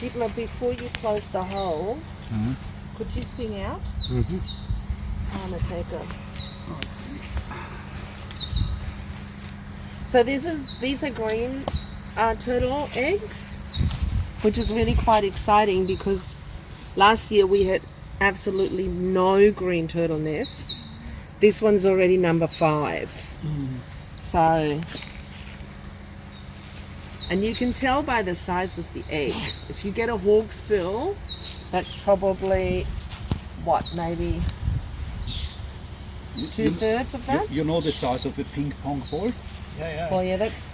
Dietmar, before you close the hole, could you sing out? I want to take us. So these are green turtle eggs, which is really quite exciting because last year we had absolutely no green turtle nests. This one's already number 5. So, and you can tell by the size of the egg. If you get a hawksbill, that's probably what, maybe 2/3 of that? You know the size of a ping pong ball? Yeah. Well, yeah, that's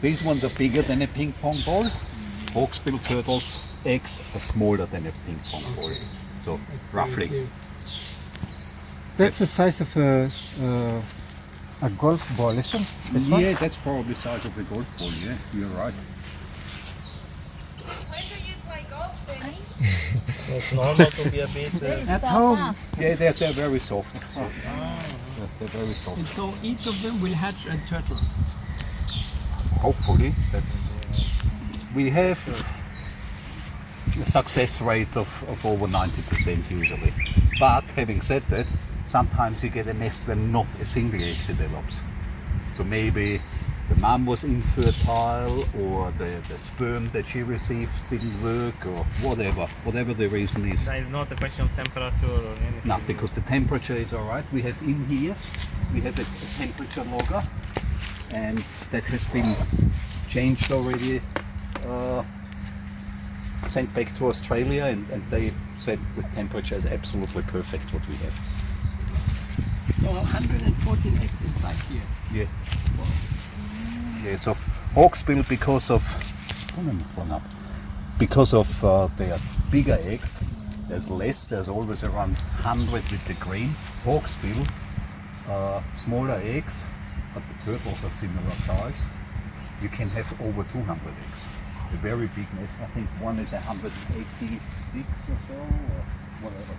These ones are bigger than a ping pong ball. Hawksbill turtles' eggs are smaller than a ping pong ball. So roughly. That's the size of a golf ball, isn't it? This one? Yeah, that's probably the size of a golf ball. Yeah, you're right. When do you play golf, Benny? It's normal to be a bit. At home. Yeah, they're very soft. They're very soft. And so each of them will hatch a turtle. Hopefully, we have a success rate of over 90% usually. But having said that, sometimes you get a nest where not a single egg develops. So maybe the mom was infertile, or the sperm that she received didn't work, or whatever the reason is. It's not a question of temperature or anything. No, because the temperature is alright. We have in here, we have a temperature logger, and that has been changed already, sent back to Australia, and they said the temperature is absolutely perfect what we have. So 114 eggs inside here. Yeah. Yeah, so hawksbill, because of their bigger eggs, there's less. There's always around 100 with the green. Hawksbill, smaller eggs, but the turtles are similar size. You can have over 200 eggs. A very big nest. I think one is 186 or so, or whatever.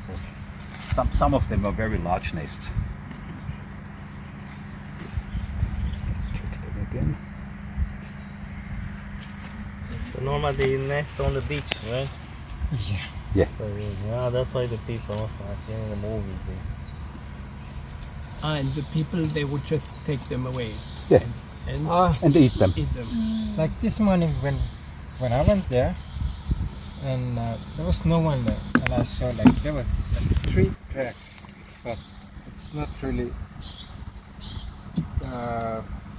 So some of them are very large nests. Let's check that again. So normally they nest on the beach, right? Yeah. So yeah, that's why the people also are seeing the movies. And the people, they would just take them away. Yeah. And And eat them. eat them. Like this morning when I went there, and there was no one there, and I saw like there were like 3 tracks, but it's not really.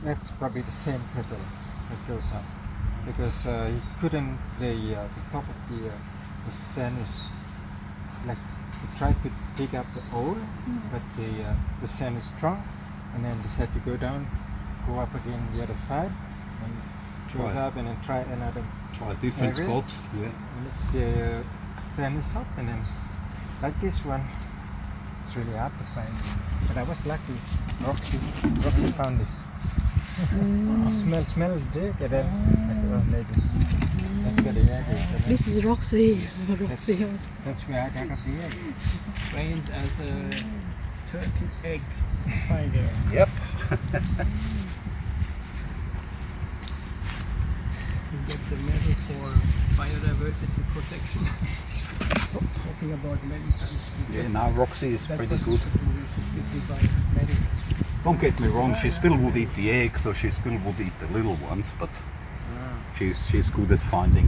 That's probably the same turtle that goes up, because he couldn't. The top of the sand is like he tried to dig up the ore, but the sand is strong, and then decided to go down, go up again the other side, and goes up and then try another. Try a different area. spot. Yeah. And if the sand is up, and then like this one, it's really hard to find. But I was lucky. Roxy found this. Smell the dig, and then I said, oh, maybe that's where the egg is. And This is Roxy. Roxy. that's where I got the egg. Trained as a turkey egg finder. Yep. He gets a medal for biodiversity protection. Talking about many times. Yeah, now Roxy is That's pretty what good. we buy medals. Don't get me wrong, she still would eat the eggs, or she still would eat the little ones, but she's good at finding.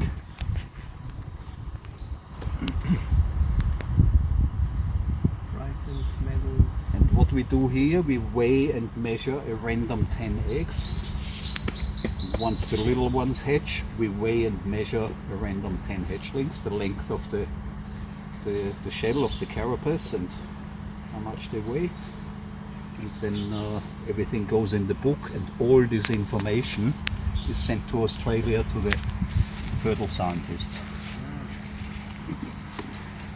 Prizes, medals. And what we do here, we weigh and measure a random 10 eggs. Once the little ones hatch, we weigh and measure a random 10 hatchlings, the length of the shell of the carapace and how much they weigh. And then everything goes in the book, and all this information is sent to Australia to the turtle scientists.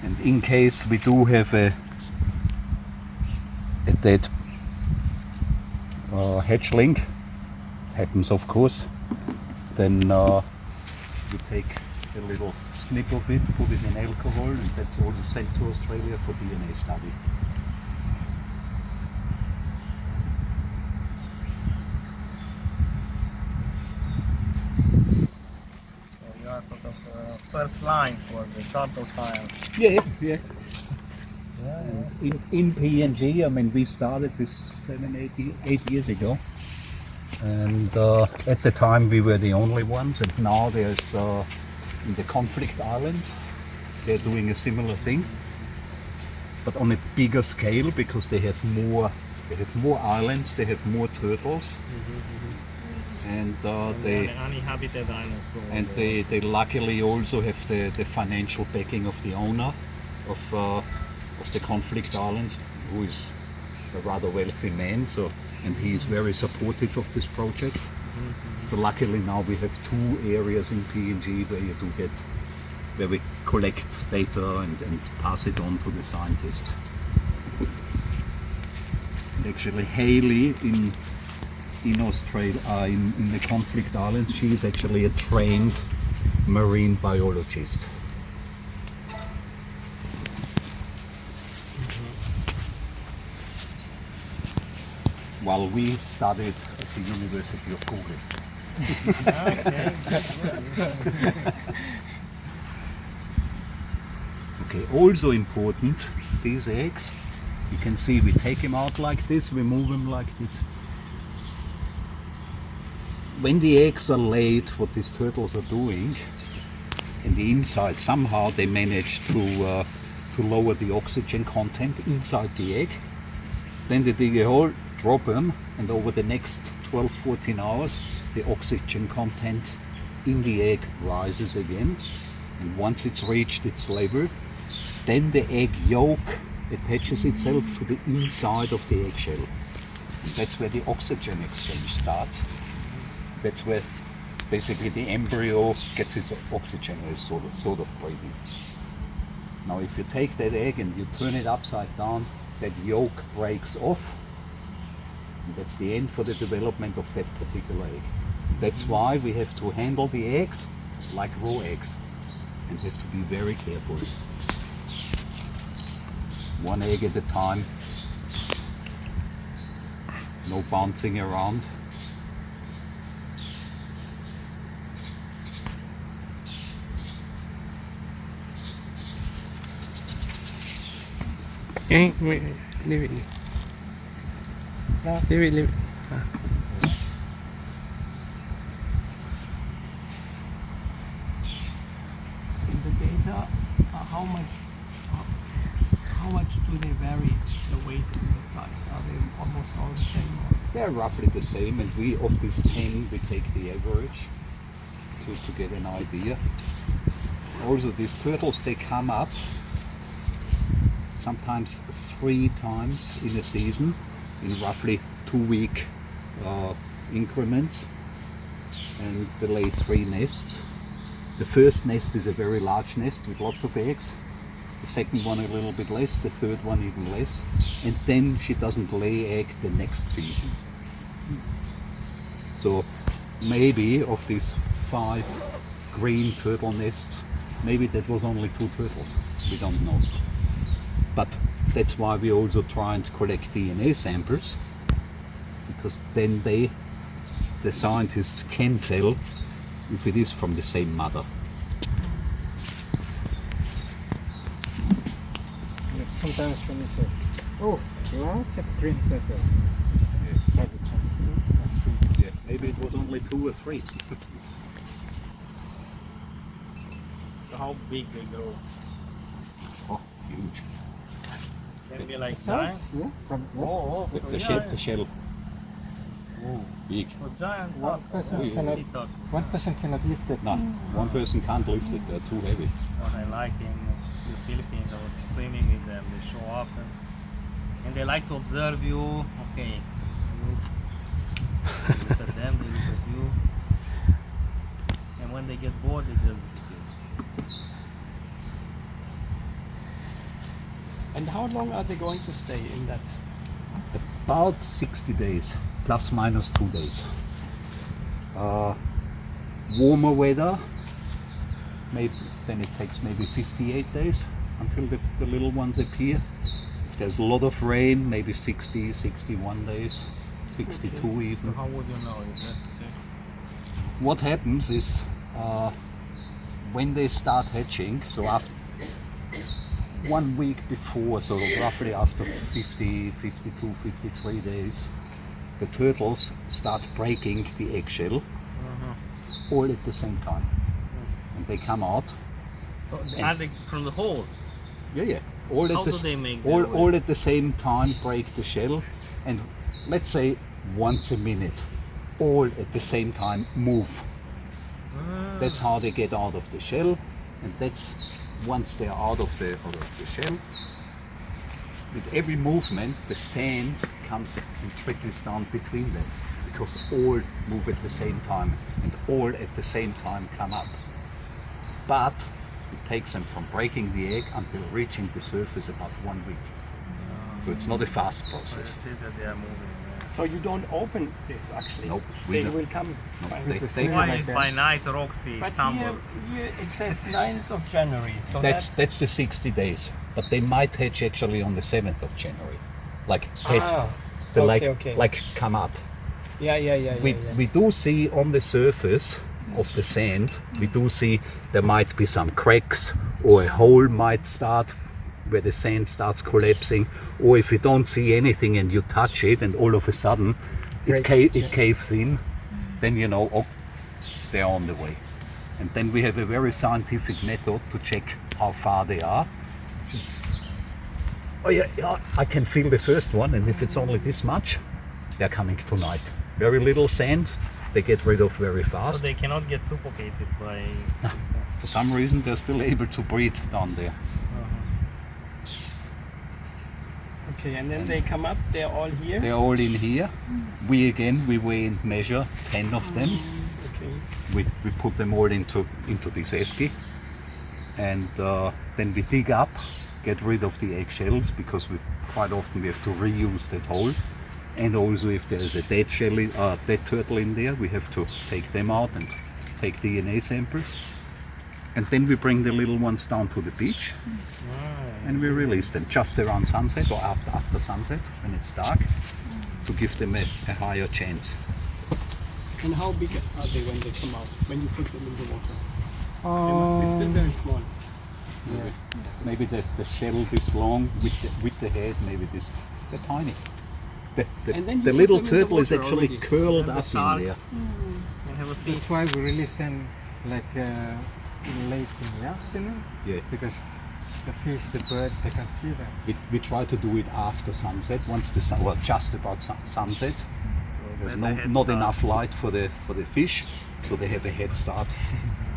And in case we do have a dead hatchling, happens of course, then we take a little snip of it, put it in alcohol, and that's all sent to Australia for DNA study. So you are sort of first line for the turtle file. Yeah, yeah. In PNG, I mean, we started this 8 years ago, and at the time we were the only ones, and now there's in the conflict islands, they're doing a similar thing, but on a bigger scale because they have more islands, they have more turtles, and they uninhabited islands. and they luckily also have the financial backing of the owner of the conflict islands, who is a rather wealthy man, and he is very supportive of this project. So luckily now we have 2 areas in PNG where we collect data and pass it on to the scientists. And actually Haley in Australia, in the conflict islands, she is actually a trained marine biologist. While we studied at the University of Google. Okay, also important, these eggs, you can see we take them out like this, we move them like this. When the eggs are laid, what these turtles are doing, in the inside somehow they manage to lower the oxygen content inside the egg. Then they dig a hole, drop them, and over the next 12-14 hours the oxygen content in the egg rises again, and once it's reached its level, then the egg yolk attaches itself to the inside of the eggshell, and that's where the oxygen exchange starts. That's where basically the embryo gets its oxygen, is sort of breathing. Now if you take that egg and you turn it upside down, that yolk breaks off. And that's the end for the development of that particular egg. That's why we have to handle the eggs like raw eggs and have to be very careful. 1 egg at a time, no bouncing around. Okay, wait, leave it. Leave it. In the data, how much do they vary, the weight and the size? Are they almost all the same? They're roughly the same, and we, of these 10, we take the average to get an idea. Also, these turtles, they come up sometimes 3 times in a season, in roughly 2-week increments, and they lay 3 nests. The first nest is a very large nest with lots of eggs, the second one a little bit less, the third one even less, and then she doesn't lay egg the next season. So maybe of these 5 green turtle nests, maybe that was only 2 turtles, we don't know. But that's why we also try and collect DNA samples, because then the scientists can tell if it is from the same mother. Yes, sometimes when you say, oh, lots of green turtle. Yeah, maybe it was only 2 or 3. So how big they grow? Oh, huge. Can be like Size, giant. yeah, from Oh, It's so a shell. Oh, Big. so giant. One person yeah. cannot. Sea turtle. One person cannot lift it. No, one person can't lift it, they're too heavy. What I like in the Philippines, I was swimming with them. They show up and they like to observe you. Okay, you look at them, they look at you, and when they get bored, they just disappear. And how long are they going to stay in that? About 60 days, plus minus 2 days. Warmer weather, maybe then it takes maybe 58 days until the little ones appear. If there's a lot of rain, maybe 60, 61 days, 62 So even. how would you know? You just check. What happens is when they start hatching, so after 1 week before, so roughly after 50, 52, 53 days, the turtles start breaking the eggshell all at the same time. And they come out. So are they from the hole? Yeah. All How at the do they make all at the same time break the shell, and let's say once a minute, all at the same time move. That's how they get out of the shell, and that's once they're out of the shell. With every movement, the sand comes and trickles down between them, because all move at the same time and all at the same time come up. But it takes them from breaking the egg until reaching the surface about 1 week. So it's not a fast I process. see that they are moving. So you don't open this actually. Nope, we They don't. will come. No, by they- the they- Why like is that. by night Roxy But stumbles? here it says 9th of January. So That's the 60 days, but they might hatch actually on the 7th of January, like hatch, they okay. like come up. yeah. We do see on the surface of the sand, we do see there might be some cracks, or a hole might start where the sand starts collapsing, or if you don't see anything and you touch it and all of a sudden it caves in, then you know, oh, they're on the way. And then we have a very scientific method to check how far they are. Oh yeah, I can feel the first one, and if it's only this much, they're coming tonight. Very little sand, they get rid of very So fast. they cannot get suffocated by. For some reason, they're still able to breathe down there. Okay, and then they come up. They're all here. They're all in here. We weigh and measure 10 of them. Okay. We put them all into this esky, and then we dig up, get rid of the eggshells, because quite often we have to reuse that hole. And also, if there is a dead turtle in there, we have to take them out and take DNA samples. And then we bring the little ones down to the beach, and we release them just around sunset or after sunset when it's dark, to give them a higher chance. And how big are they when they come out? When you put them in the water? They must be still very small. Maybe the shell this long with the head, maybe this. They're tiny. And then you The put little them in the turtle is water actually already. curled And the up in there. sharks. They have a fish. That's why we release them like late in the afternoon, Yeah. because the fish, the bird, they can see them. We try to do it after sunset, once the sun, well, just about sunset. There's better head not start. enough light for the fish, so they have a head start.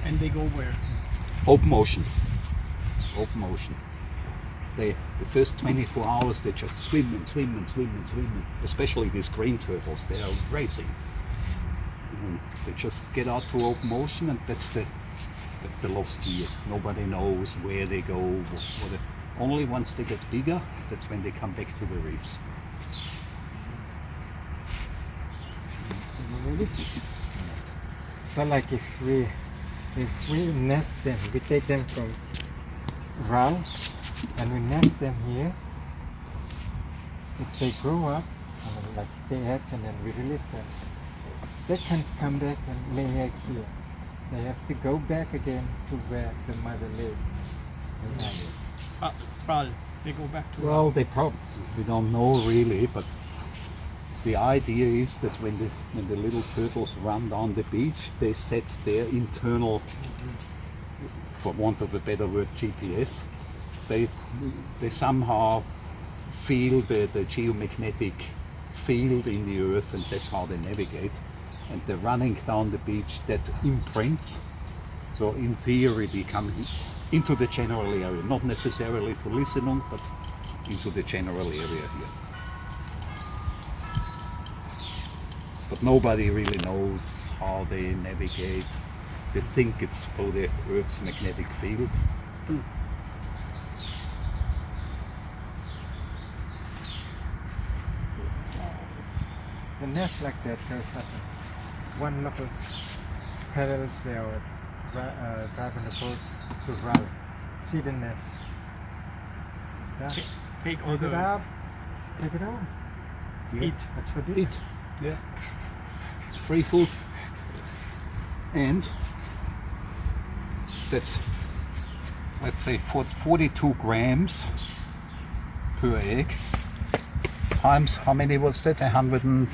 And they go where? Open motion. Open motion. The first 24 hours they just swim and swim and swim and swim. Especially these green turtles, they are racing. And they just get out to open ocean, and that's the lost years. Nobody knows where they go. Only once they get bigger, that's when they come back to the reefs. So like if we nest them, we take them from RAL and we nest them here. If they grow up, like they hatch and then we release them, they can come back and lay egg here. They have to go back again to where the mother lived. Ral. They go back to Well, we don't know really, but the idea is that when the little turtles run down the beach, they set their internal, for want of a better word, GPS. They somehow feel the geomagnetic field in the earth, and that's how they navigate. And they're running down the beach, that imprints. So in theory, they come into the general area, not necessarily to Lissenung, but into the general area here. But nobody really knows how they navigate. They think it's through the Earth's magnetic field. The nest like that goes up. One local paddles there or drive on the boat to RAL. See the nest. Yeah. take all Take it the up. Take it out. eat. That's for dinner. Eat. Yeah. It's free food. And that's, let's say, 42 grams per egg. Times, how many was that? 100 and...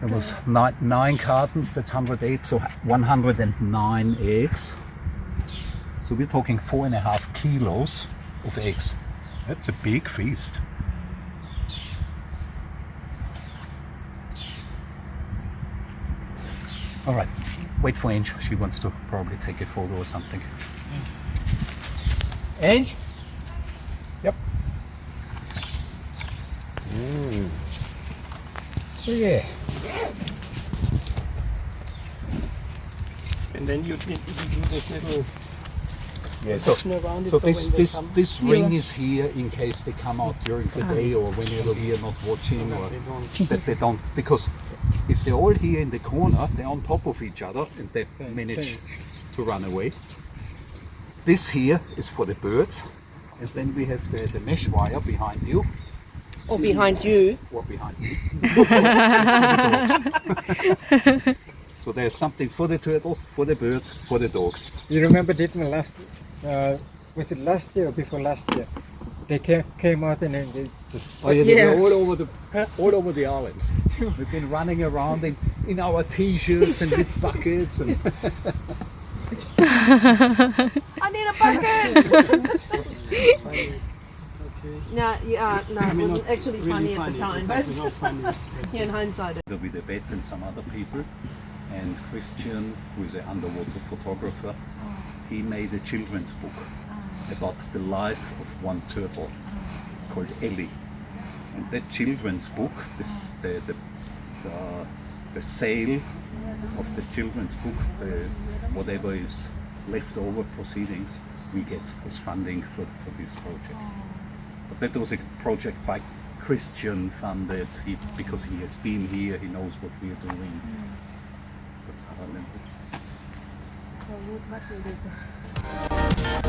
There was nine cartons, that's 108, so 109 eggs. So we're talking 4.5 kilos of eggs. That's a big feast. All right, wait for Ange. She wants to probably take a photo or something. Ange? Yep. Yeah. And then you do this little Yeah, so around it, so so when they come- this ring is here in case they come out during the day or whenever we are not watching, or they don't. that they don't, because if they're all here in the corner, they're on top of each other and they manage to run away. This here is for the birds, and then we have the mesh wire behind you, Or behind you. or behind you. So there's something for the turtles, for the birds, for the dogs. You remember Dietmar last, was it last year or before last year? They came out and then they just... Oh yeah, Yeah. they're all over the island. We've been running around in our t-shirts and with buckets and I need a bucket! No, yeah, no, it mean, wasn't not actually really funny at the time, but It's not funny. yeah, in hindsight. with the vet and some other people. And Christian, who is an underwater photographer, he made a children's book about the life of one turtle called Ellie. And that children's book, the sale of the children's book, whatever is left over proceedings, we get as funding for this project. But that was a project by Christian funded, because he has been here, he knows what we are doing. But other than that,